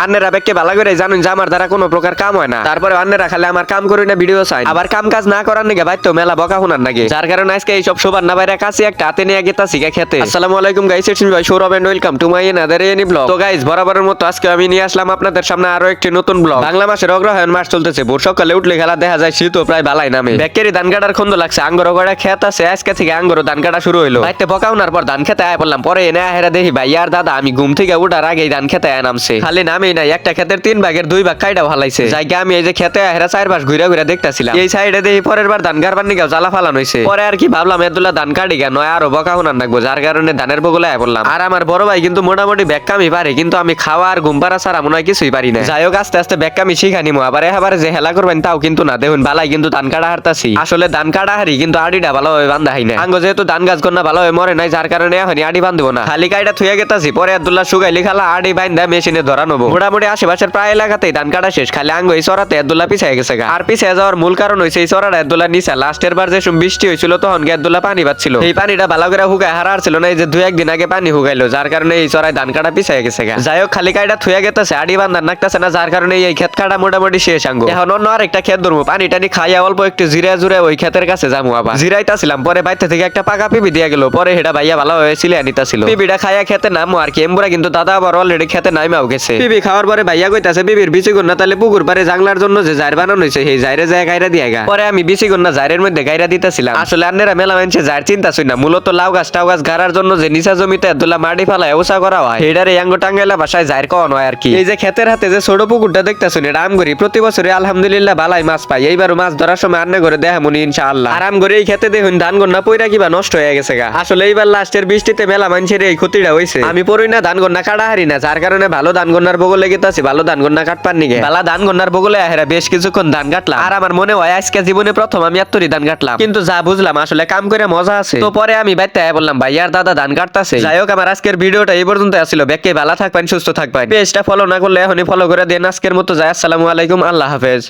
আন্নেরা বেকে ভালো করে জানুন যে আমার দ্বারা কোনো প্রকার কাম হয় না, তারপরে আন্নেরা খালি আমার কাম করি না ভিডিও চাই, আবার কাম কাজ না করার নাকি ভাই তো মেলা বকা শোনার নাকি, যার কারণে আজকে এইসব সবার না বাইরে কাছে একটা হাতে নিয়ে গেতাছি খেতে। আসসালামু আলাইকুম গাইস, ইটস মি ভাই Sourav and welcome to my another any blog. তো গাইস, বরাবরের মতো আজকে আমি নিয়ে আসলাম আপনাদের সামনে আরো একটি নতুন ব্লগ। বাংলা মাসের অগ্রহায়ণ মাস চলতেছে, ভোর সকালে উঠলে খেলা দেখা যায় শীত প্রায় বালাই নামে। বেকেরি ধান কাটার খন্দ লাগছে, আঙ্গরো গড়া খেত আছে, আজকে থেকে আঙ্গরো ধান কাটা শুরু হইলো। বাইতে বকা শোনার পর ধান খেতে আয় পড়লাম, পরে এনে হেরা দেখি ভাই আর দাদা আমি ঘুম থেকে উঠার আগেই ধান খেতে আয় নামছে। খালি নামেই নাই, একটা ক্ষেতের 3 ভাগের 2 ভাগ কাইটা ভালাইছে। জায়গা আমি এই যে খেতে হেরা 4 পাশ ঘুরে ঘুরে দেখতাছিলাম। এই সাইডে দেখি পরের বার ধান গারবার নিগাও জ্বালা ফালানো হইছে। পরে আর কি ভাবলাম এদুল্লা ধান কাটি গা নয় আরো বকা শোনার নাকবো, যার কারণে ধানের বগলে আয় পড়লাম। আর আমার বড় ভাই কিন্তু মোটামুটি ব্যাককামি পারে, কিন্তু আমি খাওয়া আর ঘুম পাড়া ছাড়া মনে হয় কিছুই পারি না। যাই হোক, আস্তে আস্তে ব্যাককামি শিখানি মো। আবার এবার যে হেলা করবেন তাও কিন্তু না, দেখুন বালাই কিন্তু ধান কাটা হারতাছি। আসলে ধান কাটা হারি কিন্তু আড়িটা ভালোভাবে বান্ধা হয় না। আঙ্গ যেহেতু ধান গাছ কন্যা ভালোভাবে মরে নাই, যার কারণে এখন আড়ি বান্ধবো না, খালি কাইটা থুয়ে গেতাছি। পরে আব্দুল্লাহ সুগাইলি খালা আড়ি বাইন্দা মেশিনে ধরা নেবো। মোটামুটি আশেপাশের প্রায় এলাকাতেই ধান কাটা শেষ, খালি আঙ্গ এই চড়াতে আব্দুল্লাহ পিছিয়ে গেছে। আর পিছিয়ে যাওয়ার মূল কারণ হয়েছে এই চড়াটা আব্দুল্লাহ নিচা। লাস্টের বার যে বৃষ্টি হয়েছিল তখন আব্দুল্লাহ পানি পাচ্ছিল, এই পানিটা ভালো করে হুগায় হারার ছিল না, এই যে 2-1 দিন আগে পানি হুগাইলো, যার কারণে এই চড়াই ধান কাটা পিছিয়ে গেছে। যাই হোক, খালি কাইটা থুয়ে গেতেছে, আড়ি বান্ধার নাকতেছে না, যার কারণে এই ক্ষেত কাটা মোটামুটি শেষ। আঙ্গ এখন অন্য আরেকটা ক্ষেত ধরবো, পানি টানি খাইয়া অল্প একটু জিরা জুড়ে ওই ক্ষেতের কাছে যাবো। আবার জিরাইতাছিলাম, পরে বাইতে থেকে একটা পাকা পিবি দিয়ে গেল, পরে হেটা ভাইয়া ভালোভাবে ছিলে আনিতাছিল। পিবিটা খাইয়া খেতে নামো আর কি এমবুরা, কিন্তু দাদা আবার অলরেডি খেতে নাইমাও গেছে। পিবি খাওয়ার পরে ভাইয়া কইতাছে বিবির বিচি গন্না তাহলে পুকুর পারে জাংলার জন্য যে জাইর বানানো হয়েছে সেই জাইরে যায় গাইরা দিয়ে গা। পরে আমি বিচি গন্না জাইরের মধ্যে গাইরা দিতেছিলাম। আসলে আন্নেরা মেলা মানছে জাইর চিন্তা শুই না, মূলত লাউ গাছ টাউ গাছ গাড়ার জন্য যে নিচা জমিতে আব্দুল্লাহ মাটি ফালায় ওসা করা হয়, এটার এই আঙ্গ টাঙ্গাইলা ভাষায় জাইর কওয়ানো হয় আর কি। এই যে ক্ষেতের হাতে যে ছোট পুকুরটা দেখতেছুন, এটা আম করি প্রতি বছরে আলহামদুলিল্লাহ বালাই মাছ পাই। এইবারও মাছ ধরার সময় আন্নে করে দেখা মনি ইনশাআল্লাহ। আরাম করে এই ক্ষেতে দেখুন ধান গন্না পইরা কিবা নষ্ট হয়ে গেছে গা। আসলে এইবার লাস্টের বৃষ্টিতে মেলা মানুষের এই ক্ষতিটা হয়েছে। আমি পড়ই না ধান গন্না কাটা হারি না, যার কারণে ভালো ধান গন্নার বগলে গেতাছি, ভালো ধান গন্না কাটপার নিগে ভালো ধান গন্নার বগলে আহেরা বেশ কিছুক্ষণ ধান কাটলাম। আর আমার মনে হয় আজকে জীবনে প্রথম আমি এতরি ধান কাটলাম, কিন্তু যা বুঝলাম আসলে কাম করে মজা আছে। তো পরে আমি বাইতে আয় বললাম ভাই আর দাদা ধান কাটতাছে। যাই হোক, আমার আজকের ভিডিওটা এই পর্যন্ত আসছিল। বেকে ভালো থাকবেন, সুস্থ থাকবেন। পেজটা ফলো না করলে এখনই ফলো করে দেন। আজকের মতো যাই, আসসালামু আলাইকুম, আল্লাহ হাফেজ।